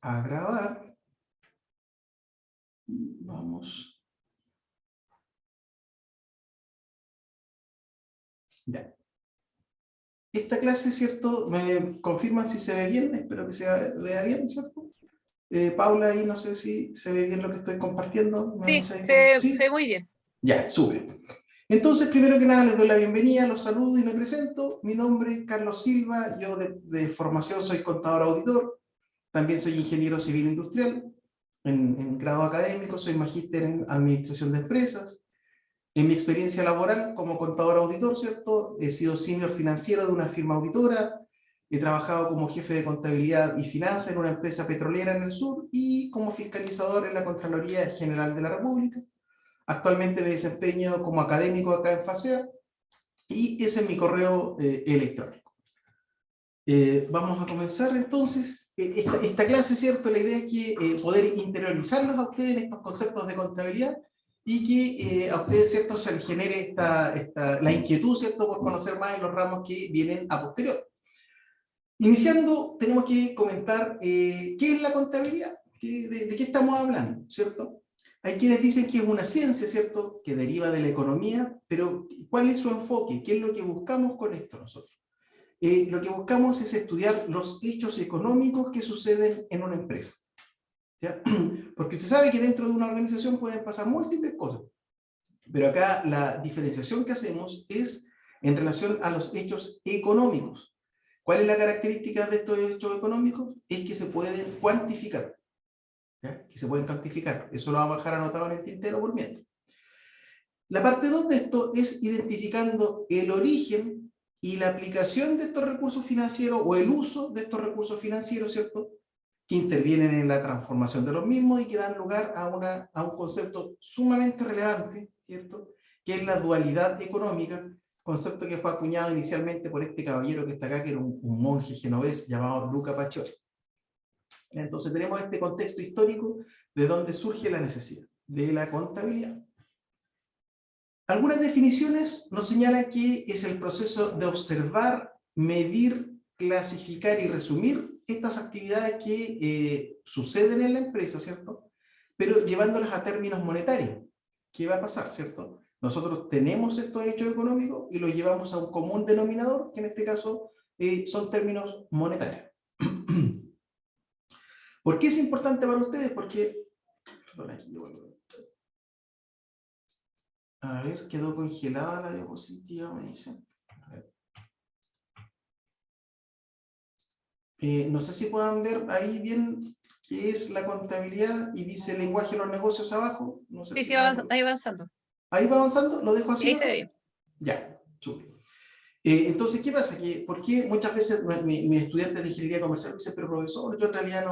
a grabar. Vamos. Ya. Esta clase, ¿cierto? Me confirman si se ve bien, espero que se vea bien, ¿cierto? Paula, ahí no sé si se ve bien lo que estoy compartiendo. Sí, ¿Sí? se ve muy bien. Ya, sube. Entonces, primero que nada, les doy la bienvenida, los saludo y me presento. Mi nombre es Carlos Silva, yo de formación soy contador auditor, también soy ingeniero civil industrial, en grado académico, soy magíster en administración de empresas. En mi experiencia laboral como contador auditor, ¿cierto? He sido senior financiero de una firma auditora, he trabajado como jefe de contabilidad y finanzas en una empresa petrolera en el sur y como fiscalizador en la Contraloría General de la República. Actualmente me desempeño como académico acá en FASEA y ese es mi correo electrónico. Vamos a comenzar entonces esta clase, ¿cierto? La idea es que poder interiorizarlos a ustedes en estos conceptos de contabilidad y que a ustedes, ¿cierto?, se les genere la inquietud, ¿cierto?, por conocer más en los ramos que vienen a posterior. Iniciando, tenemos que comentar qué es la contabilidad, de qué estamos hablando, ¿cierto? Hay quienes dicen que es una ciencia, ¿cierto?, que deriva de la economía, pero ¿cuál es su enfoque? ¿Qué es lo que buscamos con esto nosotros? Lo que buscamos es estudiar los hechos económicos que suceden en una empresa, ¿ya? Porque usted sabe que dentro de una organización pueden pasar múltiples cosas, pero acá la diferenciación que hacemos es en relación a los hechos económicos. ¿Cuál es la característica de estos hechos económicos? Es que se pueden cuantificar, ¿ya? Que se pueden cuantificar. Eso lo vamos a dejar anotado en el tintero por mientras. La parte 2 de esto es identificando el origen y la aplicación de estos recursos financieros o el uso de estos recursos financieros, ¿cierto?, que intervienen en la transformación de los mismos y que dan lugar a un concepto sumamente relevante, ¿cierto?, que es la dualidad económica, concepto que fue acuñado inicialmente por este caballero que está acá, que era un monje genovés llamado Luca Pacioli. Entonces tenemos este contexto histórico de donde surge la necesidad de la contabilidad. Algunas definiciones nos señalan que es el proceso de observar, medir, clasificar y resumir estas actividades que suceden en la empresa, ¿cierto? Pero llevándolas a términos monetarios. ¿Qué va a pasar, cierto? Nosotros tenemos estos hechos económicos y los llevamos a un común denominador, que en este caso son términos monetarios. ¿Por qué es importante para ustedes? Porque, perdón, aquí yo vuelvo. A ver, quedó congelada la diapositiva, me dicen. No sé si puedan ver ahí bien qué es la contabilidad y dice el lenguaje de los negocios abajo. No sé si ahí avanzando. ¿Ahí va avanzando? ¿Lo dejo así? Ahí se ve bien. Ya, súper. Entonces, ¿qué pasa? ¿Por qué muchas veces mis estudiantes de ingeniería comercial me dicen, pero profesor, yo en realidad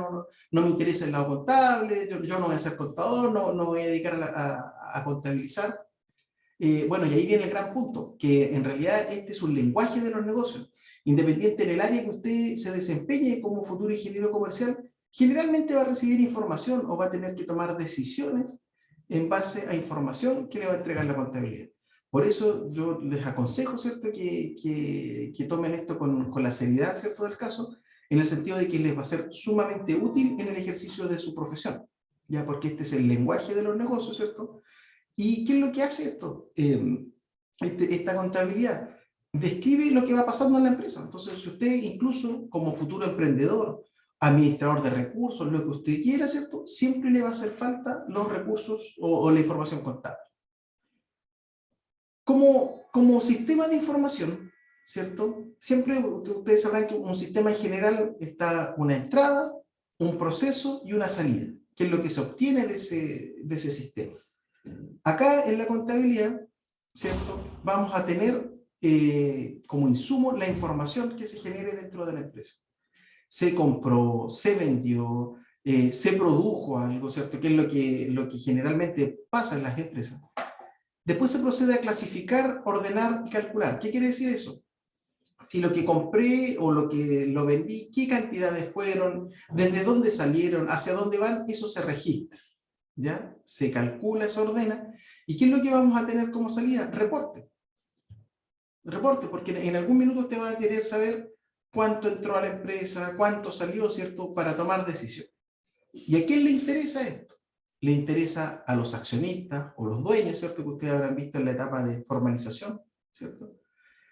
no me interesa el lado contable, yo no voy a ser contador, no voy a dedicar a contabilizar? Bueno, y ahí viene el gran punto, que en realidad este es un lenguaje de los negocios. Independiente en el área que usted se desempeñe como futuro ingeniero comercial, generalmente va a recibir información o va a tener que tomar decisiones en base a información que le va a entregar la contabilidad. Por eso yo les aconsejo, ¿cierto?, que tomen esto con la seriedad, ¿cierto?, del caso, en el sentido de que les va a ser sumamente útil en el ejercicio de su profesión, ya porque este es el lenguaje de los negocios, ¿cierto? ¿Y qué es lo que hace esto? Esta contabilidad describe lo que va pasando en la empresa. Entonces, si usted incluso como futuro emprendedor, administrador de recursos, lo que usted quiera, ¿cierto?, siempre le va a hacer falta los recursos o la información contable. Como sistema de información, ¿cierto? Siempre ustedes sabrán que un sistema en general está una entrada, un proceso y una salida, que es lo que se obtiene de ese sistema. Acá en la contabilidad, ¿cierto?, vamos a tener como insumo la información que se genere dentro de la empresa. Se compró, se vendió, se produjo algo, ¿cierto?, que es lo que generalmente pasa en las empresas. Después se procede a clasificar, ordenar y calcular. ¿Qué quiere decir eso? Si lo que compré o lo que lo vendí, qué cantidades fueron, desde dónde salieron, hacia dónde van, eso se registra, ¿ya? Se calcula, se ordena. ¿Y qué es lo que vamos a tener como salida? Reporte. Reporte, porque en algún minuto usted va a querer saber cuánto entró a la empresa, cuánto salió, ¿cierto?, para tomar decisión. ¿Y a quién le interesa esto? Le interesa a los accionistas o los dueños, ¿cierto? Que ustedes habrán visto en la etapa de formalización, ¿cierto?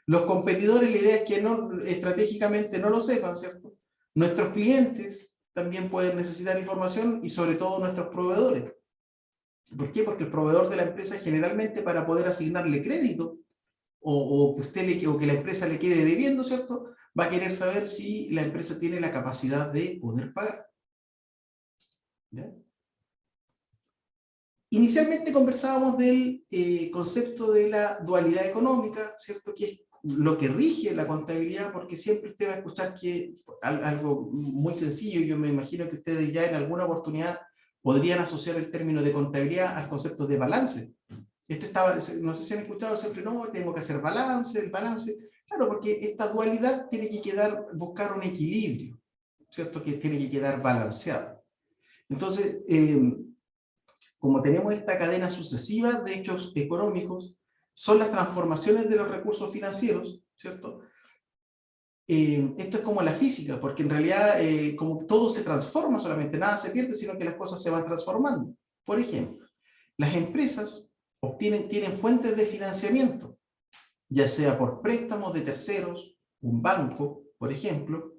Los competidores, la idea es que no, estratégicamente no lo sepan, ¿cierto? Nuestros clientes también pueden necesitar información y sobre todo nuestros proveedores. ¿Por qué? Porque el proveedor de la empresa generalmente para poder asignarle crédito o que la empresa le quede debiendo, ¿cierto? Va a querer saber si la empresa tiene la capacidad de poder pagar. ¿Ya? Inicialmente conversábamos del concepto de la dualidad económica, ¿cierto? Que es lo que rige la contabilidad, porque siempre usted va a escuchar que algo muy sencillo, yo me imagino que ustedes ya en alguna oportunidad podrían asociar el término de contabilidad al concepto de balance. Esto estaba, no sé si han escuchado siempre, no, tengo que hacer balance, el balance. Claro, porque esta dualidad tiene que buscar un equilibrio, ¿cierto? Que tiene que quedar balanceado. Entonces, como tenemos esta cadena sucesiva de hechos económicos, son las transformaciones de los recursos financieros, ¿cierto? Esto es como la física, porque en realidad como todo se transforma solamente, nada se pierde, sino que las cosas se van transformando. Por ejemplo, las empresas tienen fuentes de financiamiento, ya sea por préstamos de terceros, un banco, por ejemplo,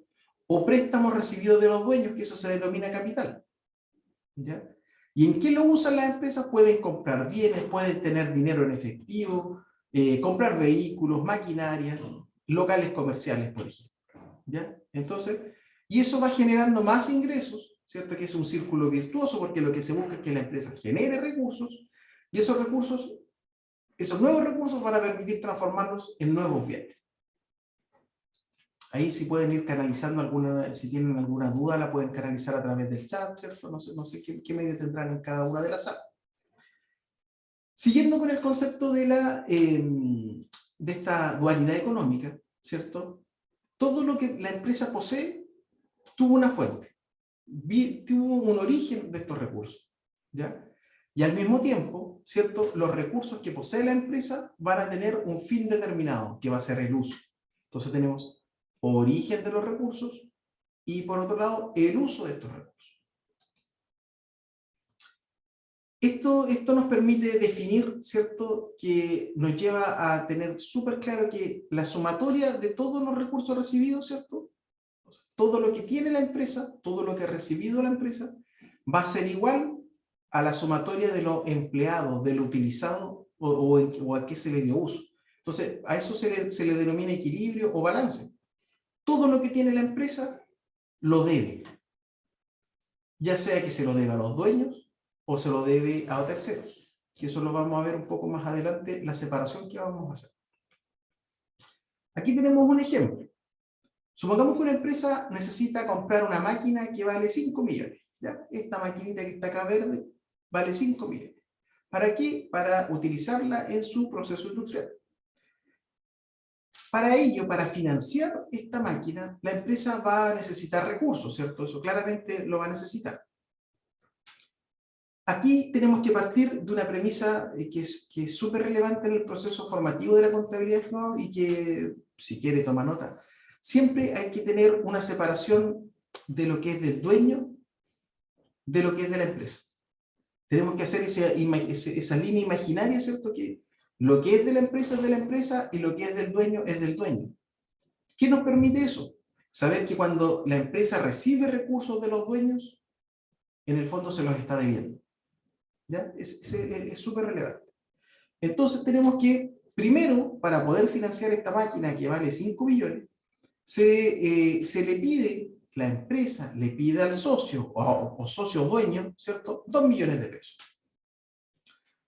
o préstamos recibidos de los dueños, que eso se denomina capital. ¿Ya? ¿Y en qué lo usan las empresas? Pueden comprar bienes, pueden tener dinero en efectivo, comprar vehículos, maquinaria, locales comerciales, por ejemplo. ¿Ya? Entonces, y eso va generando más ingresos, ¿cierto? Que es un círculo virtuoso, porque lo que se busca es que la empresa genere recursos, y esos recursos, esos nuevos recursos van a permitir transformarlos en nuevos bienes. Ahí si pueden ir canalizando si tienen alguna duda, la pueden canalizar a través del chat, ¿cierto? No sé qué medios tendrán en cada una de las salas. Siguiendo con el concepto de esta dualidad económica, ¿cierto? Todo lo que la empresa posee tuvo una fuente, tuvo un origen de estos recursos, ¿ya? Y al mismo tiempo, ¿cierto? Los recursos que posee la empresa van a tener un fin determinado, que va a ser el uso. Entonces tenemos origen de los recursos y por otro lado el uso de estos recursos. Esto nos permite definir, ¿cierto? Que nos lleva a tener súper claro que la sumatoria de todos los recursos recibidos, ¿cierto? Todo lo que tiene la empresa, todo lo que ha recibido la empresa, va a ser igual a la sumatoria de lo empleado, de lo utilizado o a qué se le dio uso. Entonces, a eso se le denomina equilibrio o balance. Todo lo que tiene la empresa lo debe, ya sea que se lo debe a los dueños o se lo debe a terceros, que eso lo vamos a ver un poco más adelante, la separación que vamos a hacer. Aquí tenemos un ejemplo. Supongamos que una empresa necesita comprar una máquina que vale 5 millones. ¿Ya? Esta maquinita que está acá verde vale 5 millones. ¿Para qué? Para utilizarla en su proceso industrial. Para ello, para financiar esta máquina, la empresa va a necesitar recursos, ¿cierto? Eso claramente lo va a necesitar. Aquí tenemos que partir de una premisa que es súper relevante en el proceso formativo de la contabilidad, ¿no? Y que, si quiere, toma nota. Siempre hay que tener una separación de lo que es del dueño, de lo que es de la empresa. Tenemos que hacer esa línea imaginaria, ¿cierto? Que lo que es de la empresa es de la empresa y lo que es del dueño es del dueño. ¿Qué nos permite eso? Saber que cuando la empresa recibe recursos de los dueños, en el fondo se los está debiendo. ¿Ya? Es súper relevante. Entonces tenemos que, primero, para poder financiar esta máquina que vale 5 millones, se le pide, la empresa le pide al socio o socio dueño, ¿cierto? 2 millones de pesos.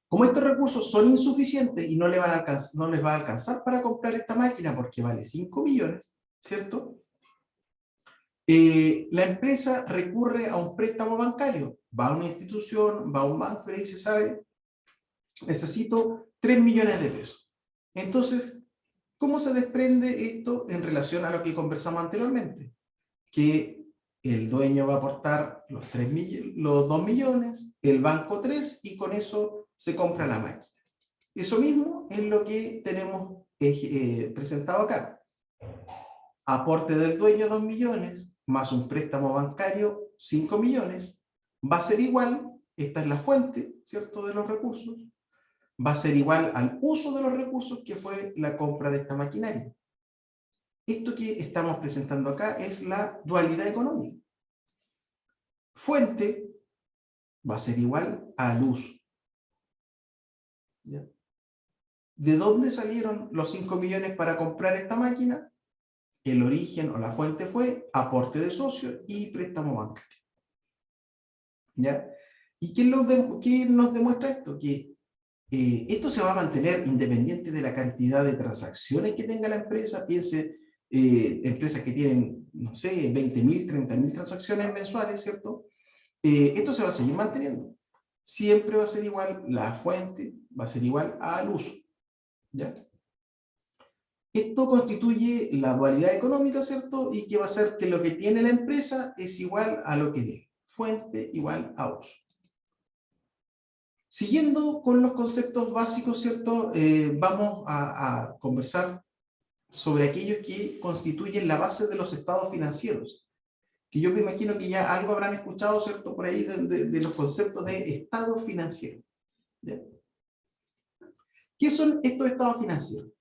Como estos recursos son insuficientes y no les va a alcanzar para comprar esta máquina porque vale 5 millones, ¿cierto? La empresa recurre a un préstamo bancario, va a una institución, va a un banco y le dice, ¿sabe? Necesito 3 millones de pesos. Entonces, ¿cómo se desprende esto en relación a lo que conversamos anteriormente? Que el dueño va a aportar los 2 millones, el banco 3 y con eso se compra la máquina. Eso mismo es lo que tenemos presentado acá. Aporte del dueño 2 millones, más un préstamo bancario 5 millones, va a ser igual, esta es la fuente, ¿cierto?, de los recursos, va a ser igual al uso de los recursos, que fue la compra de esta maquinaria. Esto que estamos presentando acá es la dualidad económica. Fuente va a ser igual al uso. ¿Ya? ¿De dónde salieron los 5 millones para comprar esta máquina? El origen o la fuente fue aporte de socios y préstamo bancario. ¿Ya? ¿Y qué nos demuestra esto? Que esto se va a mantener independiente de la cantidad de transacciones que tenga la empresa. Piense, empresas que tienen, no sé, 20.000, 30.000 transacciones mensuales, ¿cierto? Esto se va a seguir manteniendo. Siempre va a ser igual, la fuente va a ser igual al uso. ¿Ya? Esto constituye la dualidad económica, ¿cierto? Y que va a ser que lo que tiene la empresa es igual a lo que debe. Fuente igual a uso. Siguiendo con los conceptos básicos, ¿cierto? Vamos a conversar sobre aquellos que constituyen la base de los estados financieros. Que yo me imagino que ya algo habrán escuchado, ¿cierto? Por ahí de los conceptos de estado financiero. ¿Ya? ¿Qué son estos estados financieros?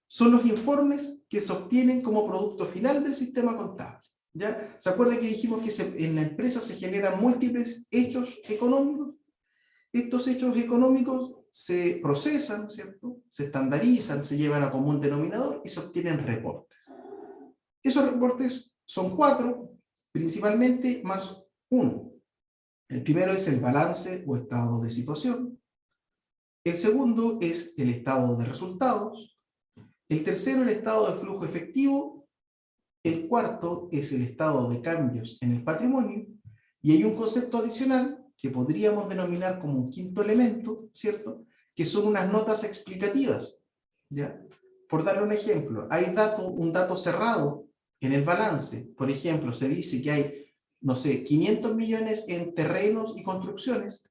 Son los informes que se obtienen como producto final del sistema contable. ¿Ya? ¿Se acuerda que dijimos que en la empresa se generan múltiples hechos económicos? Estos hechos económicos se procesan, ¿cierto? Se estandarizan, se llevan a común denominador y se obtienen reportes. Esos reportes son 4, principalmente, más 1. El primero es el balance o estado de situación. El segundo es el estado de resultados. El tercero, el estado de flujo efectivo. El cuarto es el estado de cambios en el patrimonio. Y hay un concepto adicional que podríamos denominar como un quinto elemento, ¿cierto? Que son unas notas explicativas, ¿ya? Por darle un ejemplo, hay un dato cerrado en el balance. Por ejemplo, se dice que hay, no sé, 500 millones en terrenos y construcciones.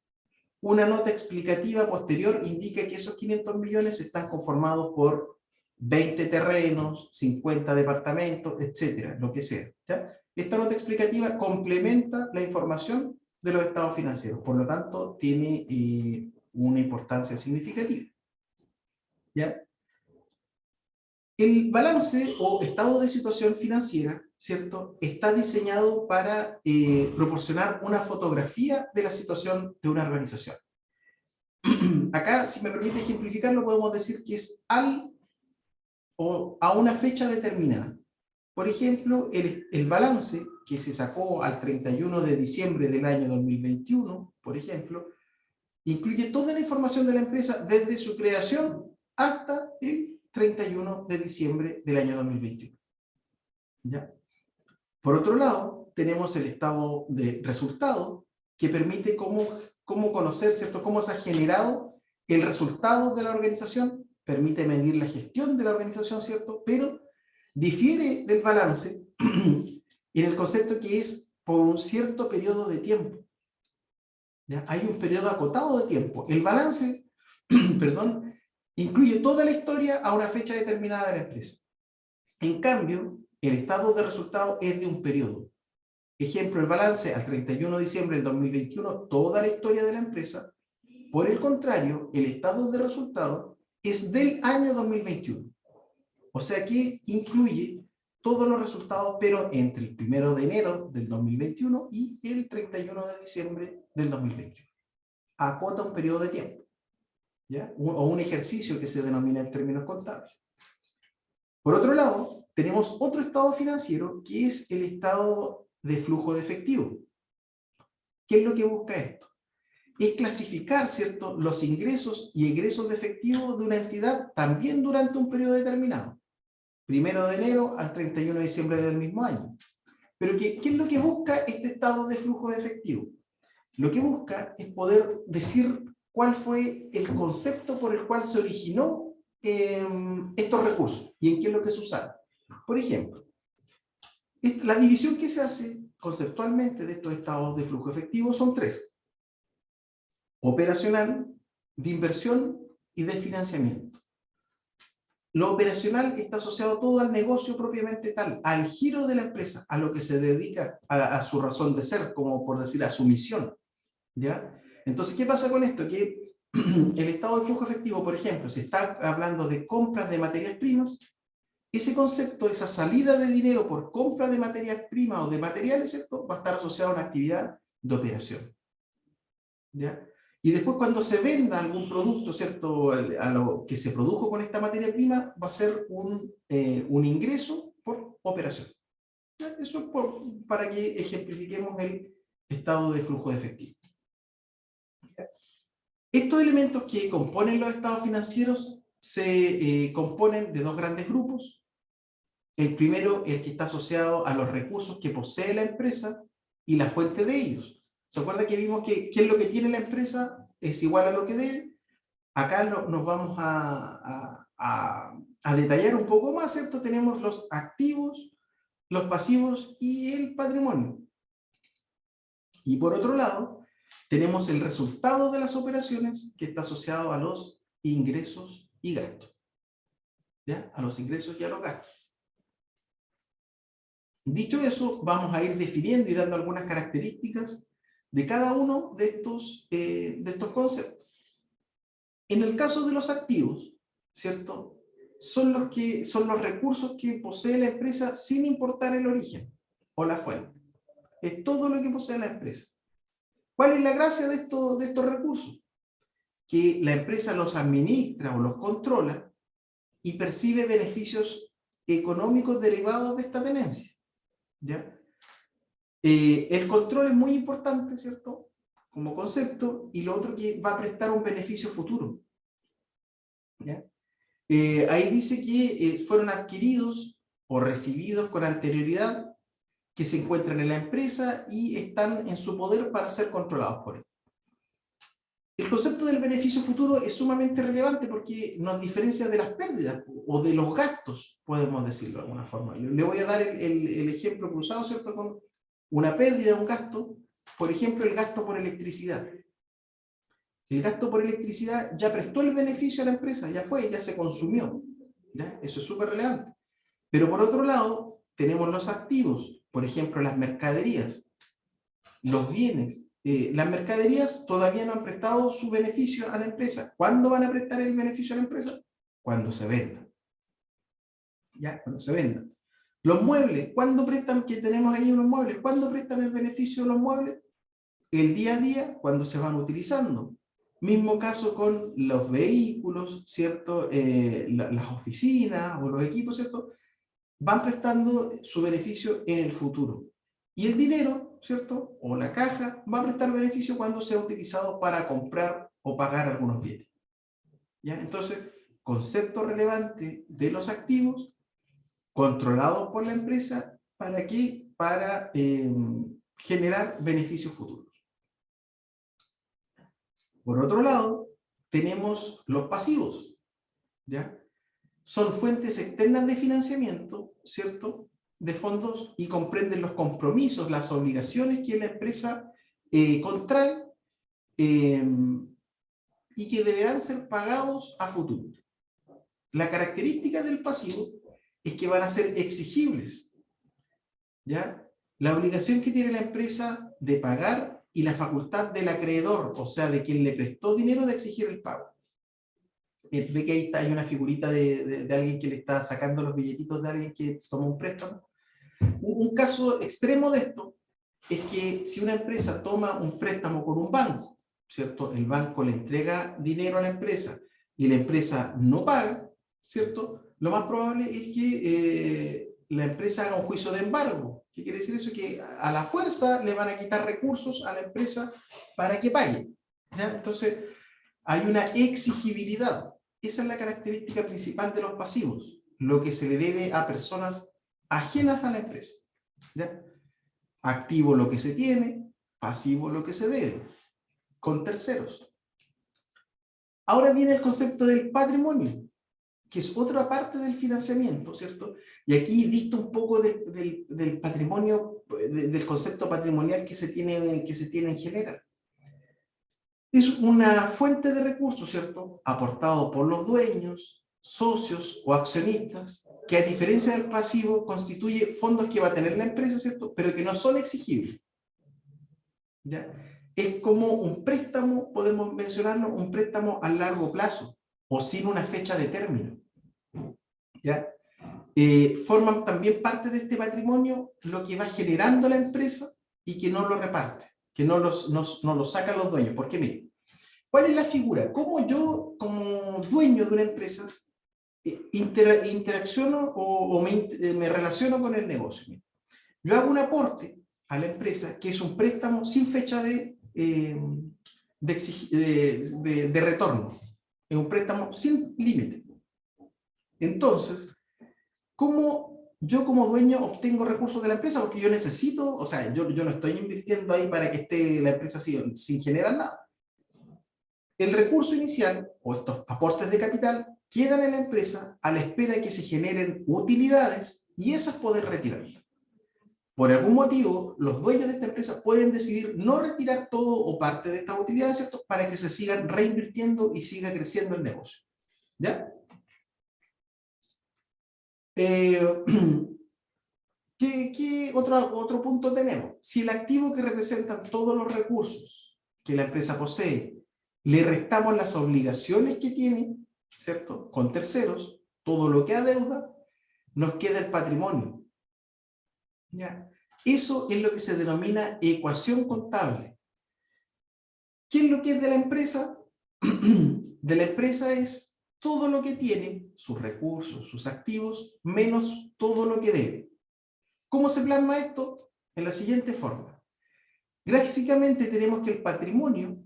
Una nota explicativa posterior indica que esos 500 millones están conformados por 20 terrenos, 50 departamentos, etcétera, lo que sea, ¿ya? Esta nota explicativa complementa la información de los estados financieros, por lo tanto, tiene una importancia significativa. ¿Ya? El balance o estado de situación financiera, ¿cierto?, está diseñado para proporcionar una fotografía de la situación de una organización. Acá, si me permite ejemplificarlo, podemos decir que es o a una fecha determinada. Por ejemplo, el balance que se sacó al 31 de diciembre del año 2021, por ejemplo, incluye toda la información de la empresa desde su creación hasta el 31 de diciembre del año 2021. ¿Ya? Por otro lado, tenemos el estado de resultado, que permite cómo conocer, ¿cierto?, cómo se ha generado el resultado de la organización, permite medir la gestión de la organización, ¿cierto?, pero difiere del balance en el concepto que es por un cierto periodo de tiempo. ¿Ya? Hay un periodo acotado de tiempo. El balance, perdón, incluye toda la historia a una fecha determinada de la empresa. En cambio, el estado de resultado es de un periodo. Ejemplo, el balance al 31 de diciembre del 2021, toda la historia de la empresa. Por el contrario, el estado de resultado es del año 2021. O sea que incluye todos los resultados, pero entre el 1 de enero del 2021 y el 31 de diciembre del 2021. Acota un periodo de tiempo, ¿ya? O un ejercicio que se denomina en términos contables. Por otro lado, tenemos otro estado financiero que es el estado de flujo de efectivo. ¿Qué es lo que busca esto? Es clasificar, ¿cierto?, los ingresos y egresos de efectivo de una entidad también durante un periodo determinado. 1 de enero al 31 de diciembre del mismo año. Pero ¿qué es lo que busca este estado de flujo de efectivo? Lo que busca es poder decir cuál fue el concepto por el cual se originó estos recursos y en qué es lo que se usaron. Por ejemplo, la división que se hace conceptualmente de estos estados de flujo efectivo son 3. Operacional, de inversión y de financiamiento. Lo operacional está asociado todo al negocio propiamente tal, al giro de la empresa, a lo que se dedica, a su razón de ser, como por decir, a su misión. ¿Ya? Entonces, ¿qué pasa con esto? Que el estado de flujo efectivo, por ejemplo, si está hablando de compras de materias primas, ese concepto, esa salida de dinero por compra de materias primas o de materiales, ¿cierto?, va a estar asociado a una actividad de operación. ¿Ya? Y después cuando se venda algún producto, ¿cierto?, a lo que se produjo con esta materia prima, va a ser un ingreso por operación. ¿Ya? Eso es para que ejemplifiquemos el estado de flujo de efectivo. ¿Ya? Estos elementos que componen los estados financieros se componen de dos grandes grupos. El primero, el que está asociado a los recursos que posee la empresa y la fuente de ellos. ¿Se acuerda que vimos que qué es lo que tiene la empresa es igual a lo que debe? Acá nos vamos a detallar un poco más, ¿cierto? Tenemos los activos, los pasivos y el patrimonio. Y por otro lado, tenemos el resultado de las operaciones que está asociado a los ingresos y gastos. ¿Ya? A los ingresos y a los gastos. Dicho eso, vamos a ir definiendo y dando algunas características de cada uno de estos conceptos. En el caso de los activos, ¿cierto?, son los recursos que posee la empresa sin importar el origen o la fuente. Es todo lo que posee la empresa. ¿Cuál es la gracia de estos recursos? Que la empresa los administra o los controla y percibe beneficios económicos derivados de esta tenencia. ¿Ya? El control es muy importante, ¿cierto?, como concepto, y lo otro que va a prestar un beneficio futuro. ¿Ya? Ahí dice que fueron adquiridos o recibidos con anterioridad, que se encuentran en la empresa y están en su poder para ser controlados por él. El concepto del beneficio futuro es sumamente relevante porque nos diferencia de las pérdidas o de los gastos, podemos decirlo de alguna forma. Le voy a dar el ejemplo cruzado, ¿cierto?, con una pérdida, un gasto, por ejemplo, el gasto por electricidad. El gasto por electricidad ya prestó el beneficio a la empresa, ya se consumió. ¿Ya? Eso es súper relevante. Pero por otro lado, tenemos los activos, por ejemplo, las mercaderías, los bienes. Las mercaderías todavía no han prestado su beneficio a la empresa. ¿Cuándo van a prestar el beneficio a la empresa? Cuando se vendan. ¿Ya? Cuando se vendan. Los muebles, ¿cuándo prestan? Que tenemos ahí unos muebles, ¿cuándo prestan el beneficio de los muebles? El día a día, cuando se van utilizando. Mismo caso con los vehículos, ¿cierto? Las oficinas o los equipos, ¿cierto?, van prestando su beneficio en el futuro. Y el dinero, ¿cierto?, o la caja, va a prestar beneficio cuando sea utilizado para comprar o pagar algunos bienes. ¿Ya? Entonces, concepto relevante de los activos, controlados por la empresa, ¿para qué? Para generar beneficios futuros. Por otro lado, tenemos los pasivos, ¿ya? Son fuentes externas de financiamiento, ¿cierto?, de fondos, y comprenden los compromisos, las obligaciones que la empresa contrae y que deberán ser pagados a futuro. La característica del pasivo es que van a ser exigibles, ¿ya? La obligación que tiene la empresa de pagar y la facultad del acreedor, o sea, de quien le prestó dinero, de exigir el pago. Ve que ahí hay una figurita de alguien que le está sacando los billetitos de alguien que tomó un préstamo. Un caso extremo de esto es que si una empresa toma un préstamo con un banco, ¿cierto?, el banco le entrega dinero a la empresa y la empresa no paga, ¿cierto?, lo más probable es que la empresa haga un juicio de embargo. ¿Qué quiere decir eso? Que a la fuerza le van a quitar recursos a la empresa para que pague. ¿Ya? Entonces, hay una exigibilidad. Esa es la característica principal de los pasivos, lo que se le debe a personas ajenas a la empresa. ¿Ya? Activo lo que se tiene, pasivo lo que se debe, con terceros. Ahora viene el concepto del patrimonio, que es otra parte del financiamiento, ¿cierto? Y aquí visto un poco del patrimonio, del concepto patrimonial que se tiene en general. Es una fuente de recursos, ¿cierto?, aportado por los dueños, socios o accionistas, que a diferencia del pasivo constituye fondos que va a tener la empresa, ¿cierto?, pero que no son exigibles. ¿Ya? es como un préstamo, podemos mencionarlo, un préstamo a largo plazo o sin una fecha de término. ¿Ya? Forman también parte de este patrimonio lo que va generando la empresa y que no lo reparte, que no lo sacan los dueños. Porque miren, ¿cuál es la figura? ¿Cómo yo, como dueño de una empresa, interacciono o me relaciono con el negocio? Yo hago un aporte a la empresa que es un préstamo sin fecha de retorno. Es un préstamo sin límite. Entonces, ¿cómo yo como dueño obtengo recursos de la empresa? Porque yo necesito, o sea, yo no estoy invirtiendo ahí para que esté la empresa sin generar nada. El recurso inicial, o estos aportes de capital, quedan en la empresa a la espera de que se generen utilidades y esas poder retirarlas. Por algún motivo, los dueños de esta empresa pueden decidir no retirar todo o parte de estas utilidades, ¿cierto?, para que se sigan reinvirtiendo y siga creciendo el negocio. ¿Ya? ¿Qué otro punto tenemos? Si el activo que representan todos los recursos que la empresa posee, le restamos las obligaciones que tiene, ¿cierto?, con terceros, todo lo que adeuda, nos queda el patrimonio. ¿Ya? Eso es lo que se denomina ecuación contable. ¿Qué es lo que es de la empresa? De la empresa es todo lo que tiene, sus recursos, sus activos, menos todo lo que debe. ¿Cómo se plasma esto? En la siguiente forma. Gráficamente tenemos que el patrimonio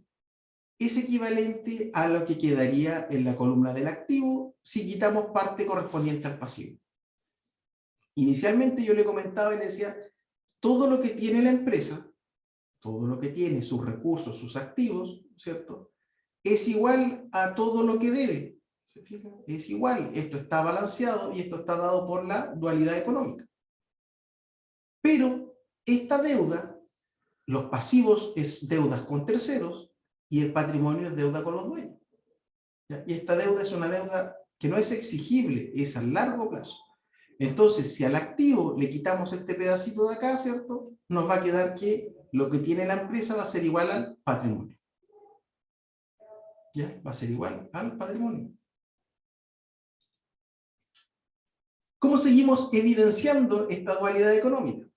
es equivalente a lo que quedaría en la columna del activo si quitamos parte correspondiente al pasivo. Inicialmente yo le comentaba y le decía, todo lo que tiene la empresa, todo lo que tiene, sus recursos, sus activos, ¿cierto?, es igual a todo lo que debe. ¿Se fijan? Es igual. Esto está balanceado y esto está dado por la dualidad económica. Pero esta deuda, los pasivos es deudas con terceros y el patrimonio es deuda con los dueños. ¿Ya? Y esta deuda es una deuda que no es exigible, es a largo plazo. Entonces, si al activo le quitamos este pedacito de acá, ¿cierto?, nos va a quedar que lo que tiene la empresa va a ser igual al patrimonio. ¿Ya? Va a ser igual al patrimonio. ¿Cómo seguimos evidenciando esta dualidad económica?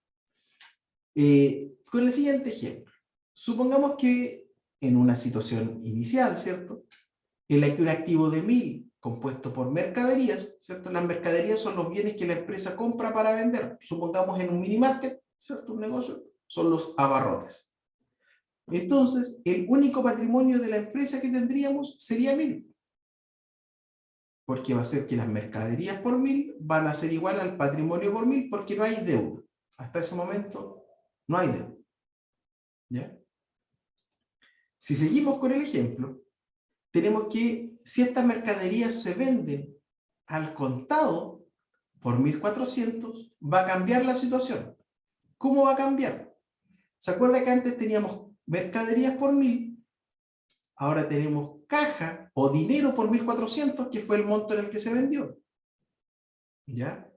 Con el siguiente ejemplo. Supongamos que en una situación inicial, ¿cierto?, en la que un activo de 1000 compuesto por mercaderías, ¿cierto?, las mercaderías son los bienes que la empresa compra para vender. Supongamos en un mini market, ¿cierto?, un negocio, son los abarrotes. Entonces, el único patrimonio de la empresa que tendríamos sería 1000. Porque va a ser que las mercaderías por 1000 van a ser igual al patrimonio por 1000 porque no hay deuda. Hasta ese momento no hay deuda. ¿Ya? Si seguimos con el ejemplo, tenemos que si estas mercaderías se venden al contado por 1400, va a cambiar la situación. ¿Cómo va a cambiar? ¿Se acuerda que antes teníamos mercaderías por 1000? Ahora tenemos caja o dinero por 1400, que fue el monto en el que se vendió. ¿Ya?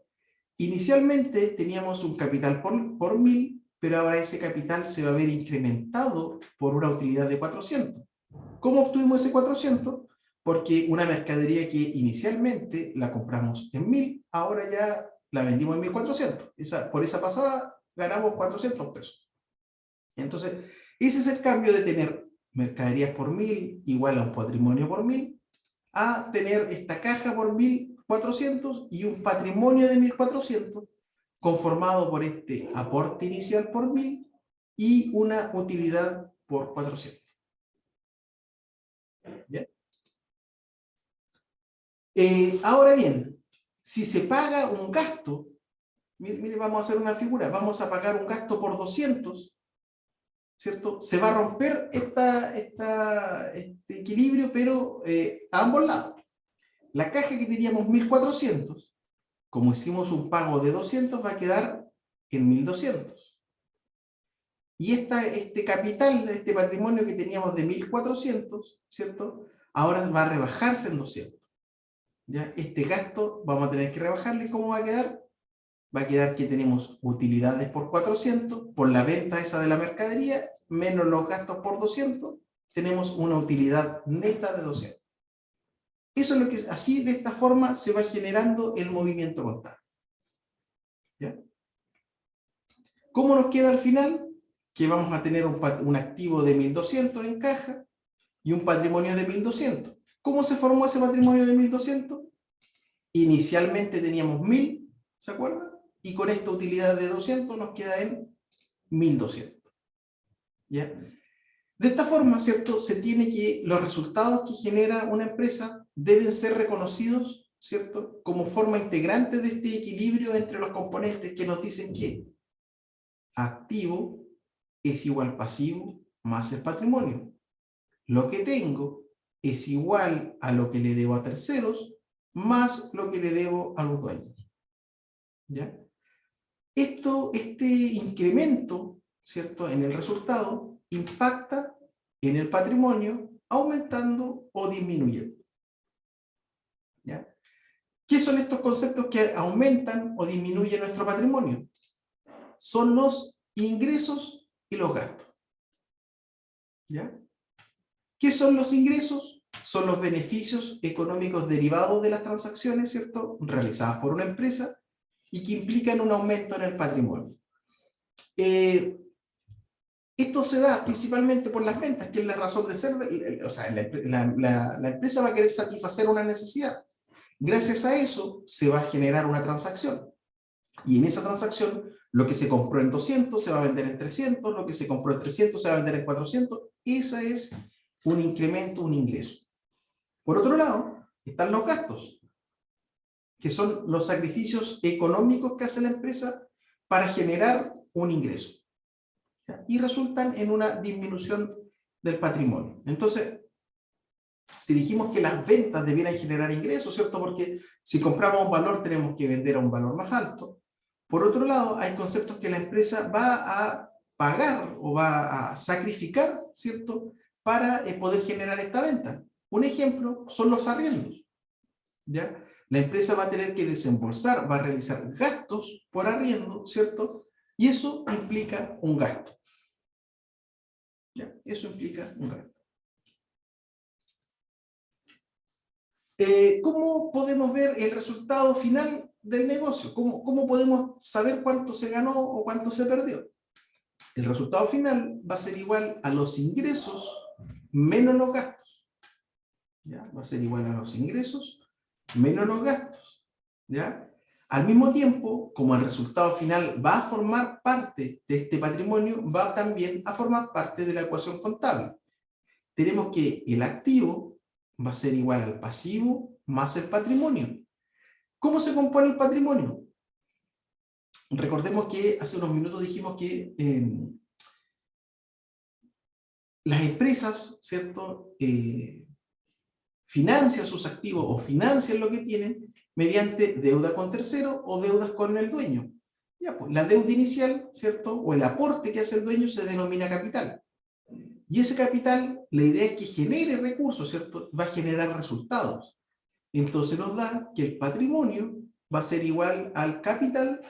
Inicialmente teníamos un capital por 1000, pero ahora ese capital se va a ver incrementado por una utilidad de 400. ¿Cómo obtuvimos ese 400? Porque una mercadería que inicialmente la compramos en 1000, ahora ya la vendimos en 1400. Por esa pasada ganamos 400 pesos. Entonces, ese es el cambio de tener mercaderías por 1000 igual a un patrimonio por 1000, a tener esta caja por 1400 y un patrimonio de 1400 conformado por este aporte inicial por 1000 y una utilidad por 400. ¿Ya? Ahora bien, si se paga un gasto, mire, vamos a hacer una figura, vamos a pagar un gasto por 200, ¿cierto? Se va a romper este equilibrio, pero a ambos lados. La caja que teníamos 1400, como hicimos un pago de 200, va a quedar en 1200. Y este capital, este patrimonio que teníamos de 1400, ¿cierto?, ahora va a rebajarse en 200. ¿Ya? Este gasto vamos a tener que rebajarle. ¿Cómo va a quedar? va a quedar que tenemos utilidades por 400, por la venta esa de la mercadería, menos los gastos por 200, tenemos una utilidad neta de 200. Eso es lo que, así, de esta forma, se va generando el movimiento contable. ¿Ya? ¿Cómo nos queda al final? Que vamos a tener un activo de 1.200 en caja y un patrimonio de 1.200. ¿Cómo se formó ese patrimonio de 1.200? Inicialmente teníamos 1.000, ¿se acuerdan? Y con esta utilidad de 200 nos queda en 1.200. ¿Ya? De esta forma, ¿cierto? Se tiene que, los resultados que genera una empresa deben ser reconocidos, ¿cierto? Como forma integrante de este equilibrio entre los componentes que nos dicen que activo es igual pasivo más el patrimonio. Lo que tengo es igual a lo que le debo a terceros más lo que le debo a los dueños. ¿Ya? Este incremento, ¿cierto?, en el resultado impacta en el patrimonio aumentando o disminuyendo. ¿Ya? ¿Qué son estos conceptos que aumentan o disminuyen nuestro patrimonio? Son los ingresos y los gastos. ¿Ya? ¿Qué son los ingresos? Son los beneficios económicos derivados de las transacciones, ¿cierto?, realizadas por una empresa y que implican un aumento en el patrimonio. Esto se da principalmente por las ventas, que es la razón de ser. O sea, la empresa va a querer satisfacer una necesidad. Gracias a eso se va a generar una transacción. Y en esa transacción, lo que se compró en 200 se va a vender en 300, lo que se compró en 300 se va a vender en 400. Ese es un incremento, un ingreso. Por otro lado, están los gastos, que son los sacrificios económicos que hace la empresa para generar un ingreso. Y resultan en una disminución del patrimonio. Entonces, si dijimos que las ventas debieran generar ingresos, ¿cierto? Porque si compramos un valor, tenemos que vender a un valor más alto. Por otro lado, hay conceptos que la empresa va a pagar o va a sacrificar, ¿cierto?, para poder generar esta venta. Un ejemplo son los arriendos. ¿Ya? La empresa va a tener que desembolsar, va a realizar gastos por arriendo, ¿cierto? Y eso implica un gasto. ¿Ya? Eso implica un gasto. ¿Cómo podemos ver el resultado final del negocio? ¿Cómo podemos saber cuánto se ganó o cuánto se perdió? El resultado final va a ser igual a los ingresos menos los gastos. ¿Ya? Va a ser igual a los ingresos menos los gastos. ¿Ya? Al mismo tiempo, como el resultado final va a formar parte de este patrimonio, va también a formar parte de la ecuación contable. Tenemos que el activo va a ser igual al pasivo más el patrimonio. ¿Cómo se compone el patrimonio? Recordemos que hace unos minutos dijimos que las empresas, ¿cierto?, financian sus activos o financian lo que tienen mediante deuda con terceros o deudas con el dueño. Ya, pues, la deuda inicial, ¿cierto?, o el aporte que hace el dueño se denomina capital. Y ese capital, la idea es que genere recursos, ¿cierto? Va a generar resultados. Entonces nos da que el patrimonio va a ser igual al capital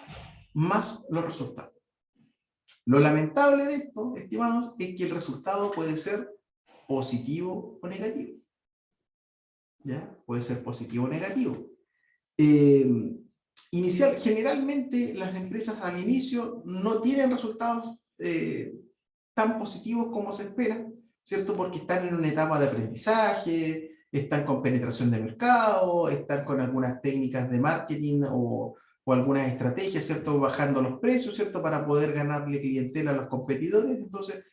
más los resultados. Lo lamentable de esto, estimados, es que el resultado puede ser positivo o negativo. ¿Ya? Puede ser positivo o negativo. Generalmente las empresas al inicio no tienen resultados tan positivos como se espera, ¿cierto? Porque están en una etapa de aprendizaje, están con penetración de mercado, están con algunas técnicas de marketing o algunas estrategias, ¿cierto?, bajando los precios, ¿cierto?, para poder ganarle clientela a los competidores. Entonces,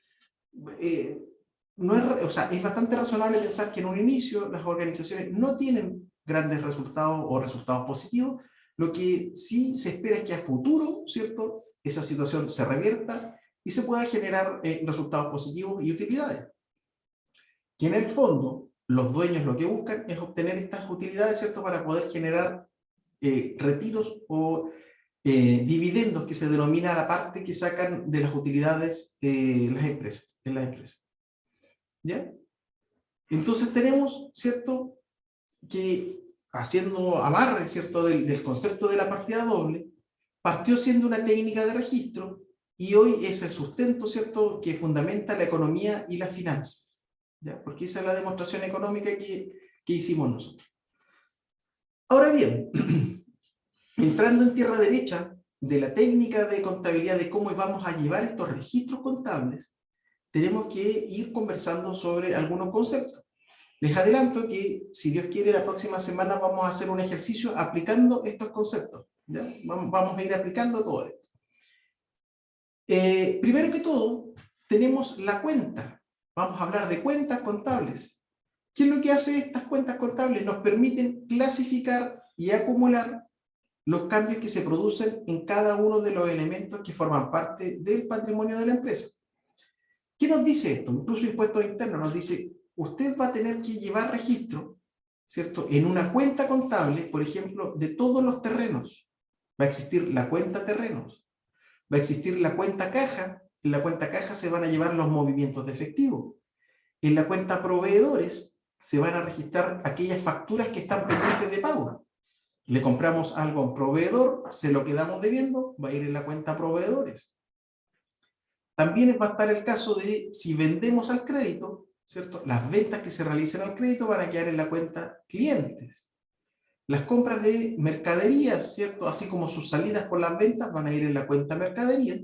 o sea, es bastante razonable pensar que en un inicio las organizaciones no tienen grandes resultados o resultados positivos. Lo que sí se espera es que a futuro, ¿cierto?, esa situación se revierta y se pueda generar resultados positivos y utilidades. Que en el fondo, los dueños lo que buscan es obtener estas utilidades, ¿cierto?, para poder generar retiros o dividendos, que se denomina la parte que sacan de las utilidades en las empresas. ¿Ya? Entonces tenemos, ¿cierto?, que haciendo amarre, ¿cierto?, del concepto de la partida doble, partió siendo una técnica de registro y hoy es el sustento, ¿cierto?, que fundamenta la economía y las finanzas, ¿ya? Porque esa es la demostración económica que hicimos nosotros. Ahora bien, entrando en tierra derecha de la técnica de contabilidad, de cómo vamos a llevar estos registros contables, tenemos que ir conversando sobre algunos conceptos. Les adelanto que, si Dios quiere, la próxima semana vamos a hacer un ejercicio aplicando estos conceptos, ¿ya? Vamos a ir aplicando todo esto. Primero que todo, tenemos la cuenta. Vamos a hablar de cuentas contables. ¿Qué es lo que hace estas cuentas contables? Nos permiten clasificar y acumular los cambios que se producen en cada uno de los elementos que forman parte del patrimonio de la empresa. ¿Qué nos dice esto? Incluso Impuestos Internos nos dice, usted va a tener que llevar registro, ¿cierto?, en una cuenta contable, por ejemplo, de todos los terrenos. Va a existir la cuenta terrenos, va a existir la cuenta caja. En la cuenta caja se van a llevar los movimientos de efectivo. En la cuenta proveedores se van a registrar aquellas facturas que están pendientes de pago. Le compramos algo a un proveedor, se lo quedamos debiendo, va a ir en la cuenta proveedores. También va a estar el caso de si vendemos al crédito, ¿cierto? Las ventas que se realicen al crédito van a quedar en la cuenta clientes. Las compras de mercaderías, ¿cierto?, así como sus salidas con las ventas, van a ir en la cuenta mercadería.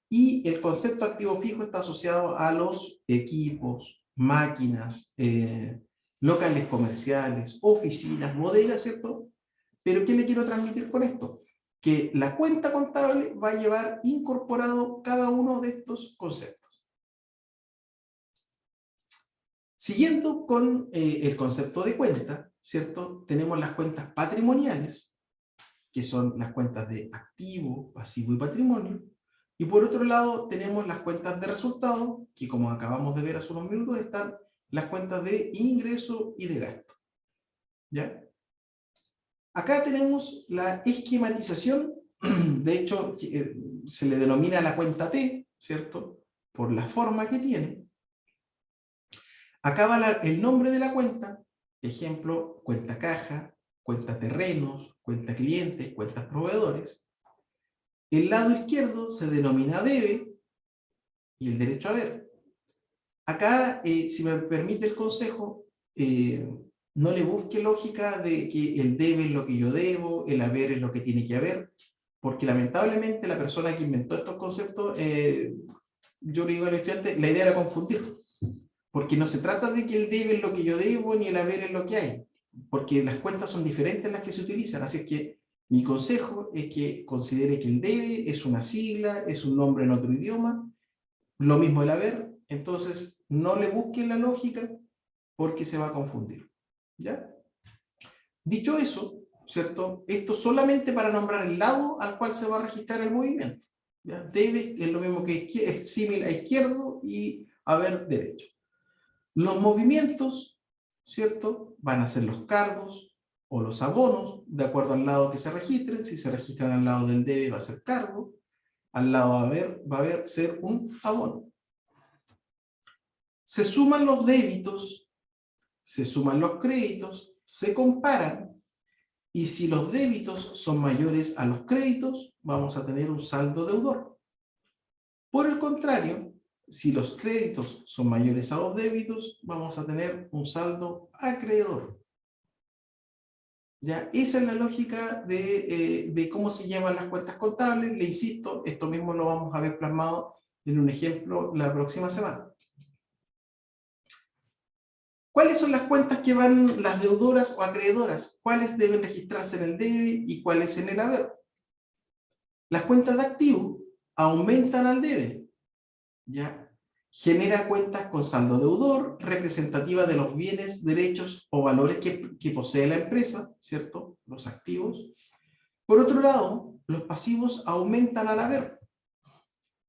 Y el concepto activo fijo está asociado a los equipos, máquinas, locales comerciales, oficinas, bodegas, ¿cierto? Pero ¿qué le quiero transmitir con esto? Que la cuenta contable va a llevar incorporado cada uno de estos conceptos. Siguiendo con el concepto de cuenta, ¿cierto? Tenemos las cuentas patrimoniales, que son las cuentas de activo, pasivo y patrimonio. Y por otro lado tenemos las cuentas de resultado, que como acabamos de ver hace unos minutos, están las cuentas de ingreso y de gasto. ¿Ya? Acá tenemos la esquematización, de hecho se le denomina la cuenta T, ¿cierto?, por la forma que tiene. Acá va el nombre de la cuenta, ejemplo, cuenta caja, cuenta terrenos, cuenta clientes, cuentas proveedores. El lado izquierdo se denomina debe y el derecho a ver. Acá, si me permite el consejo, no le busque lógica de que el debe es lo que yo debo, el haber es lo que tiene que haber, porque lamentablemente la persona que inventó estos conceptos, yo le digo al estudiante, la idea era confundir, porque no se trata de que el debe es lo que yo debo, ni el haber es lo que hay, porque las cuentas son diferentes las que se utilizan, así es que mi consejo es que considere que el debe es una sigla, es un nombre en otro idioma, lo mismo el haber, entonces no le busque la lógica porque se va a confundir. ¿Ya? Dicho eso, ¿cierto? Esto solamente para nombrar el lado al cual se va a registrar el movimiento. ¿Ya? Debe es lo mismo que es similar a izquierdo y haber derecho. Los movimientos, ¿cierto?, van a ser los cargos o los abonos, de acuerdo al lado que se registren. Si se registran al lado del debe, va a ser cargo. Al lado va a ser un abono. Se suman los débitos, se suman los créditos, se comparan, y si los débitos son mayores a los créditos, vamos a tener un saldo deudor. Por el contrario, si los créditos son mayores a los débitos, vamos a tener un saldo acreedor. ¿Ya? Esa es la lógica de cómo se llevan las cuentas contables. Le insisto, esto mismo lo vamos a ver plasmado en un ejemplo la próxima semana. ¿Cuáles son las cuentas que van, las deudoras o acreedoras? ¿Cuáles deben registrarse en el debe y cuáles en el haber? Las cuentas de activo aumentan al debe, ¿ya? Genera cuentas con saldo deudor, representativa de los bienes, derechos o valores que posee la empresa, ¿cierto? Los activos. Por otro lado, los pasivos aumentan al haber.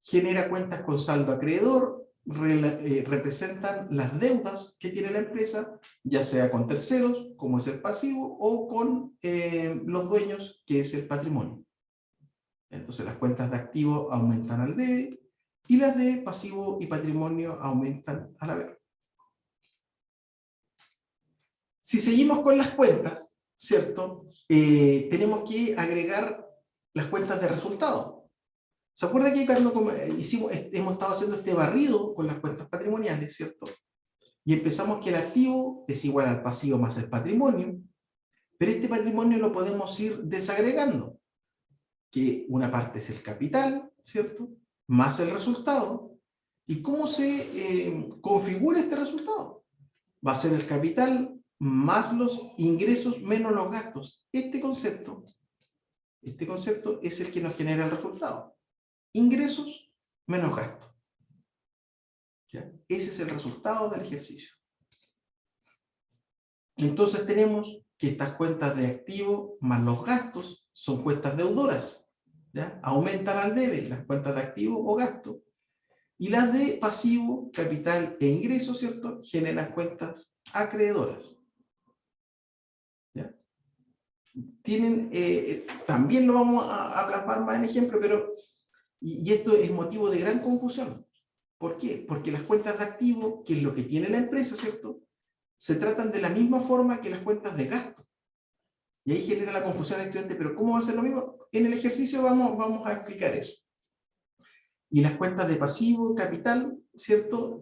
Genera cuentas con saldo acreedor, representan las deudas que tiene la empresa, ya sea con terceros, como es el pasivo, o con los dueños, que es el patrimonio. Entonces las cuentas de activo aumentan al debe, y las de pasivo y patrimonio aumentan al haber. Si seguimos con las cuentas, ¿cierto? Tenemos que agregar las cuentas de resultado. ¿Se acuerda que cuando hemos estado haciendo este barrido con las cuentas patrimoniales, ¿cierto? Y empezamos que el activo es igual al pasivo más el patrimonio, pero este patrimonio lo podemos ir desagregando, que una parte es el capital, ¿cierto? Más el resultado. ¿Y cómo se configura este resultado? Va a ser el capital más los ingresos menos los gastos. Este concepto es el que nos genera el resultado. Ingresos menos gastos. ¿Ya? Ese es el resultado del ejercicio. Entonces tenemos que estas cuentas de activo más los gastos son cuentas deudoras. ¿Ya? Aumentan al debe las cuentas de activo o gasto. Y las de pasivo, capital e ingreso, ¿cierto? Generan cuentas acreedoras. ¿Ya? Tienen, también lo vamos a plasmar más en ejemplo, pero, y esto es motivo de gran confusión. ¿Por qué? Porque las cuentas de activo, que es lo que tiene la empresa, ¿cierto? Se tratan de la misma forma que las cuentas de gasto. Y ahí genera la confusión al estudiante, pero ¿cómo va a ser lo mismo? En el ejercicio vamos a explicar eso. Y las cuentas de pasivo, capital, ¿cierto?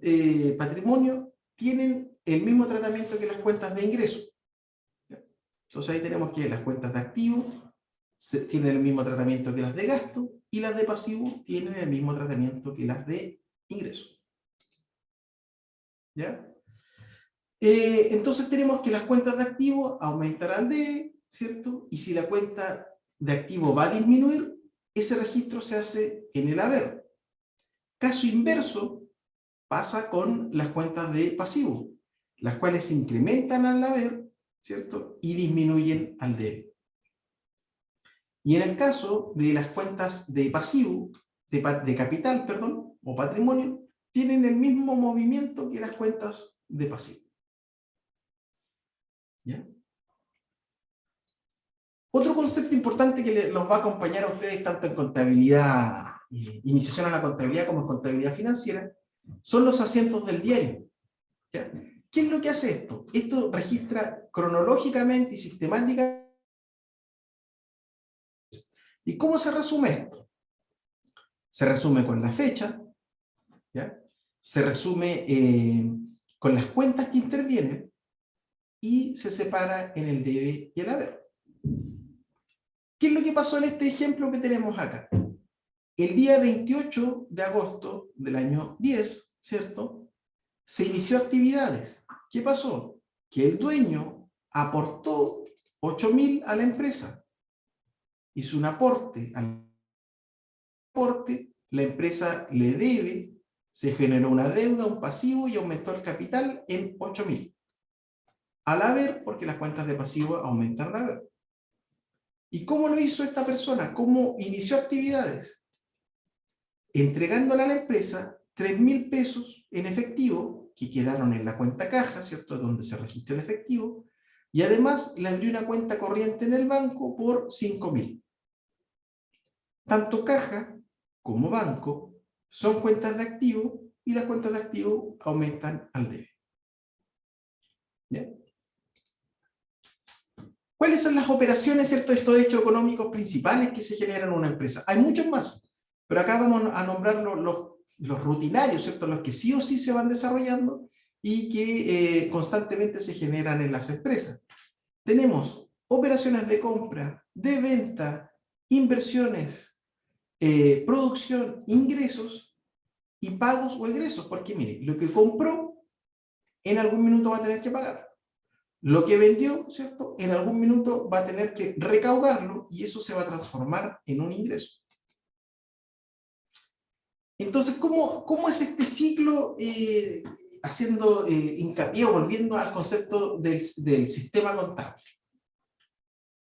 Patrimonio, tienen el mismo tratamiento que las cuentas de ingreso. Entonces ahí tenemos que las cuentas de activo tienen el mismo tratamiento que las de gasto, y las de pasivo tienen el mismo tratamiento que las de ingreso. ¿Ya? Entonces tenemos que las cuentas de activo aumentarán de, ¿cierto? Y si la cuenta de activo va a disminuir, ese registro se hace en el haber. Caso inverso pasa con las cuentas de pasivo, las cuales se incrementan al haber, ¿cierto? Y disminuyen al debe. Y en el caso de las cuentas de pasivo, de capital, perdón, o patrimonio, tienen el mismo movimiento que las cuentas de pasivo. ¿Ya? Otro concepto importante que los va a acompañar a ustedes tanto en contabilidad, iniciación a la contabilidad como en contabilidad financiera, son los asientos del diario. ¿Ya? ¿Qué es lo que hace esto? Esto registra cronológicamente y sistemáticamente. ¿Y cómo se resume esto? Se resume con la fecha, ¿ya? Se resume con las cuentas que intervienen y se separa en el debe y el haber. ¿Qué es lo que pasó en este ejemplo que tenemos acá? El día 28 de agosto del año 10, ¿cierto? Se inició actividades. ¿Qué pasó? Que el dueño aportó 8.000 a la empresa. Hizo un aporte. Al aporte, la empresa le debe, se generó una deuda, un pasivo y aumentó el capital en 8.000. Al haber, porque las cuentas de pasivo aumentan al haber. ¿Y cómo lo hizo esta persona? ¿Cómo inició actividades? Entregándole a la empresa 3.000 pesos en efectivo, que quedaron en la cuenta caja, ¿cierto? Donde se registra el efectivo, y además le abrió una cuenta corriente en el banco por 5.000. Tanto caja como banco son cuentas de activo, y las cuentas de activo aumentan al debe. ¿Ya? ¿Cuáles son las operaciones, ¿cierto? Estos hechos económicos principales que se generan en una empresa? Hay muchos más, pero acá vamos a nombrar los rutinarios, ¿cierto? Los que sí o sí se van desarrollando y que constantemente se generan en las empresas. Tenemos operaciones de compra, de venta, inversiones, producción, ingresos y pagos o egresos, porque mire, lo que compró en algún minuto va a tener que pagar. Lo que vendió, ¿cierto? En algún minuto va a tener que recaudarlo y eso se va a transformar en un ingreso. Entonces, ¿cómo es este ciclo haciendo hincapié o volviendo al concepto del sistema contable?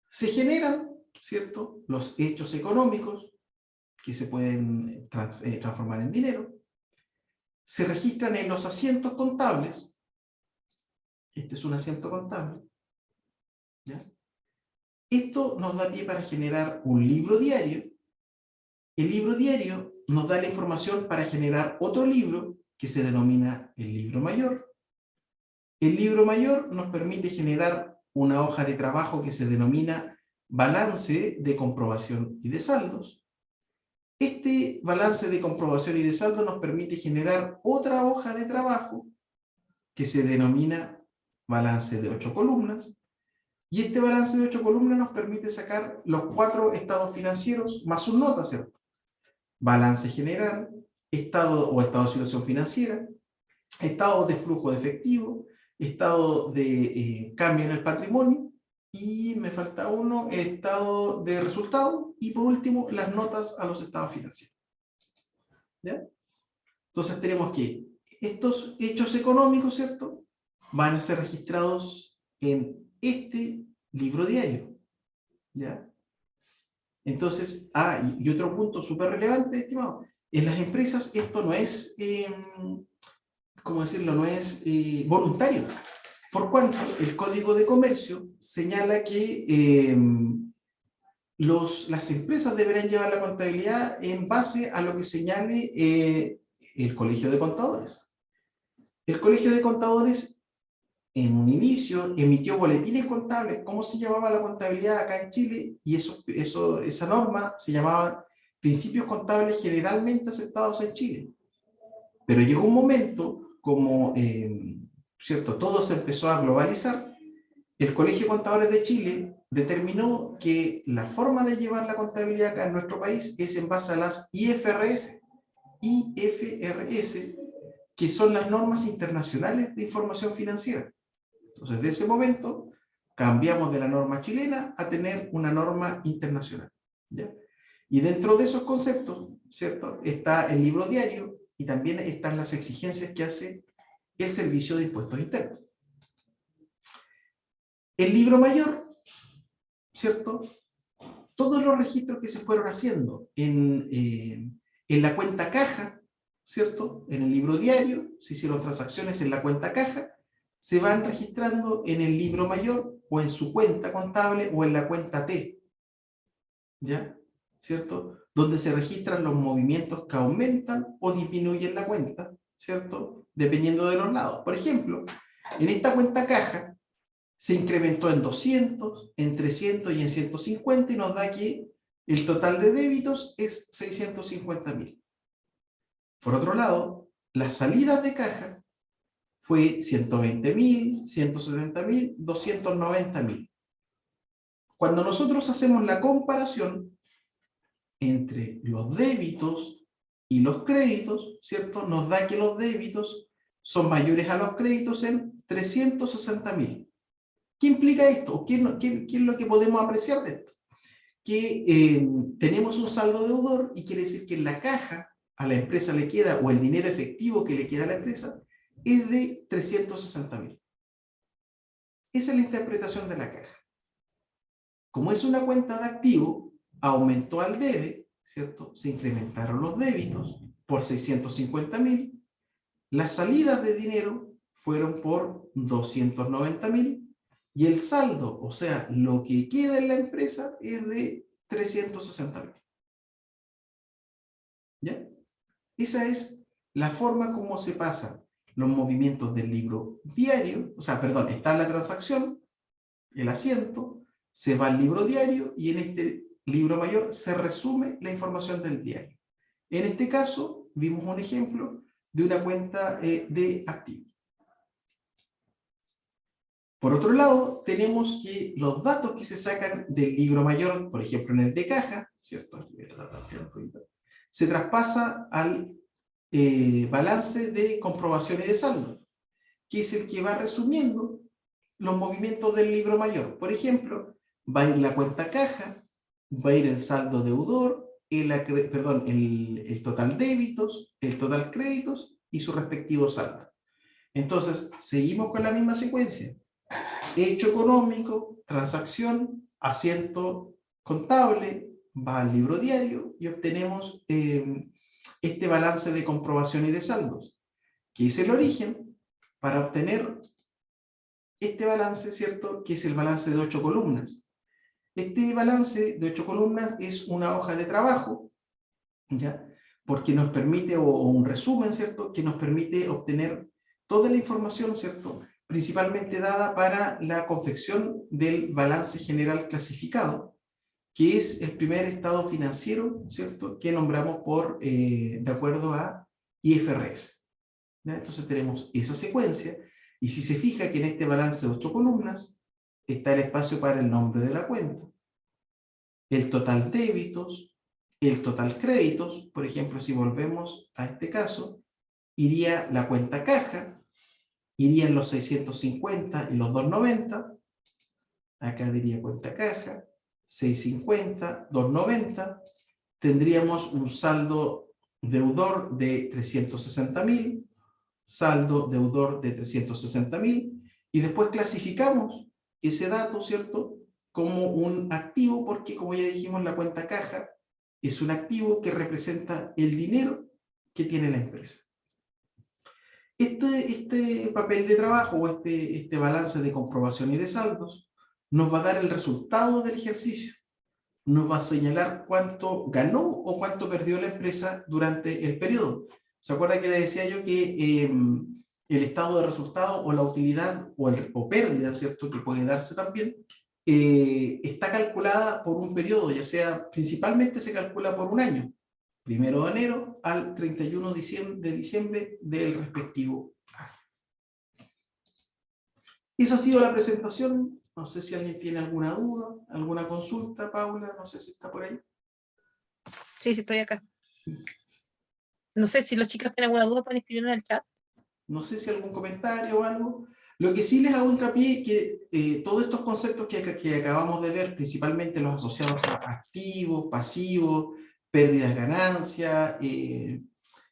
Se generan, ¿cierto? Los hechos económicos que se pueden transformar en dinero. Se registran en los asientos contables. Este es un asiento contable. ¿Ya? Esto nos da pie para generar un libro diario. El libro diario nos da la información para generar otro libro que se denomina el libro mayor. El libro mayor nos permite generar una hoja de trabajo que se denomina balance de comprobación y de saldos. Este balance de comprobación y de saldo nos permite generar otra hoja de trabajo que se denomina balance de 8 columnas. Y este balance de 8 columnas nos permite sacar los 4 estados financieros más sus notas, ¿cierto? Balance general, estado de situación financiera, estado de flujo de efectivo, estado de cambio en el patrimonio, y me falta uno, estado de resultado, y por último, las notas a los estados financieros. ¿Ya? Entonces tenemos que estos hechos económicos, ¿cierto?, van a ser registrados en este libro diario. ¿Ya? Entonces, y otro punto súper relevante, estimado, en las empresas esto no es, ¿cómo decirlo?, no es voluntario, por cuanto el Código de Comercio señala que las empresas deberán llevar la contabilidad en base a lo que señale el Colegio de Contadores. El Colegio de Contadores, en un inicio, emitió boletines contables, cómo se llamaba la contabilidad acá en Chile, y esa norma se llamaba Principios Contables Generalmente Aceptados en Chile. Pero llegó un momento, como ¿cierto?, todo se empezó a globalizar, el Colegio de Contadores de Chile determinó que la forma de llevar la contabilidad acá en nuestro país es en base a las IFRS, que son las normas internacionales de información financiera. Entonces, de ese momento, cambiamos de la norma chilena a tener una norma internacional. ¿Ya? Y dentro de esos conceptos, ¿cierto?, está el libro diario y también están las exigencias que hace el Servicio de Impuestos Internos. El libro mayor, ¿cierto?, todos los registros que se fueron haciendo en la cuenta caja, ¿cierto?, en el libro diario, se hicieron transacciones en la cuenta caja, se van registrando en el libro mayor, o en su cuenta contable, o en la cuenta T, ¿ya? ¿Cierto? Donde se registran los movimientos que aumentan o disminuyen la cuenta, ¿cierto?, dependiendo de los lados. Por ejemplo, en esta cuenta caja se incrementó en 200, en 300 y en 150, y nos da que el total de débitos es 650.000. Por otro lado, las salidas de caja fue 120.000, 170.000, 290.000. Cuando nosotros hacemos la comparación entre los débitos y los créditos, ¿cierto?, nos da que los débitos son mayores a los créditos en 360.000. ¿Qué implica esto? ¿Qué es lo que podemos apreciar de esto? Que tenemos un saldo deudor, y quiere decir que en la caja a la empresa le queda, o el dinero efectivo que le queda a la empresa, es de 360.000. Esa es la interpretación de la caja. Como es una cuenta de activo, aumentó al debe, ¿cierto? Se incrementaron los débitos por 650.000. Las salidas de dinero fueron por 290.000. Y el saldo, o sea, lo que queda en la empresa, es de 360.000. ¿Ya? Esa es la forma como se pasan los movimientos del libro diario, o sea, perdón, está la transacción, el asiento, se va al libro diario, y en este libro mayor se resume la información del diario. En este caso, vimos un ejemplo de una cuenta de activos. Por otro lado, tenemos que los datos que se sacan del libro mayor, por ejemplo en el de caja, ¿cierto?, se traspasa al balance de comprobación y de saldo, que es el que va resumiendo los movimientos del libro mayor. Por ejemplo, va a ir la cuenta caja, va a ir el saldo deudor, el total débitos, el total créditos y su respectivo saldo. Entonces, seguimos con la misma secuencia. Hecho económico, transacción, asiento contable, va al libro diario y obtenemos este balance de comprobación y de saldos, que es el origen para obtener este balance, ¿cierto?, que es el balance de 8 columnas. Este balance de 8 columnas es una hoja de trabajo, ¿ya?, porque nos permite, o un resumen, ¿cierto?, que nos permite obtener toda la información, ¿cierto?, principalmente dada para la confección del balance general clasificado, que es el primer estado financiero, ¿cierto?, que nombramos de acuerdo a IFRS. ¿Ya? Entonces tenemos esa secuencia, y si se fija que en este balance de 8 columnas está el espacio para el nombre de la cuenta, el total débitos, el total créditos. Por ejemplo, si volvemos a este caso, iría la cuenta caja, irían los 650 y los 290, acá diría cuenta caja, 650, 290, tendríamos un saldo deudor de 360.000, saldo deudor de 360.000, y después clasificamos ese dato, ¿cierto?, como un activo, porque como ya dijimos, la cuenta caja es un activo que representa el dinero que tiene la empresa. Este papel de trabajo, o este balance de comprobación y de saldos, nos va a dar el resultado del ejercicio. Nos va a señalar cuánto ganó o cuánto perdió la empresa durante el periodo. ¿Se acuerda que le decía yo que el estado de resultado, o la utilidad, o pérdida, ¿cierto?, que puede darse también, está calculada por un periodo, ya sea, principalmente se calcula por un año, 1 de enero al 31 de diciembre del respectivo año. Esa ha sido la presentación. No sé si alguien tiene alguna duda, alguna consulta. Paula, no sé si está por ahí. Sí, sí, estoy acá. No sé si los chicos tienen alguna duda, pueden escribir en el chat. No sé si algún comentario o algo. Lo que sí les hago hincapié es que todos estos conceptos que acabamos de ver, principalmente los asociados a activos, pasivos, pérdidas, ganancias,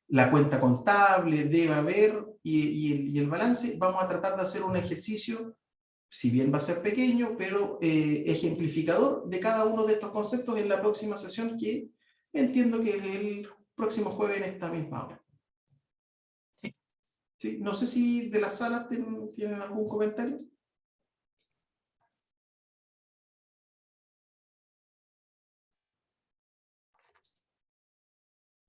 la cuenta contable, debe haber, y el balance, vamos a tratar de hacer un ejercicio, si bien va a ser pequeño, pero ejemplificador de cada uno de estos conceptos en la próxima sesión, que entiendo que el próximo jueves en esta misma hora. Sí. No sé si de la sala tienen algún comentario.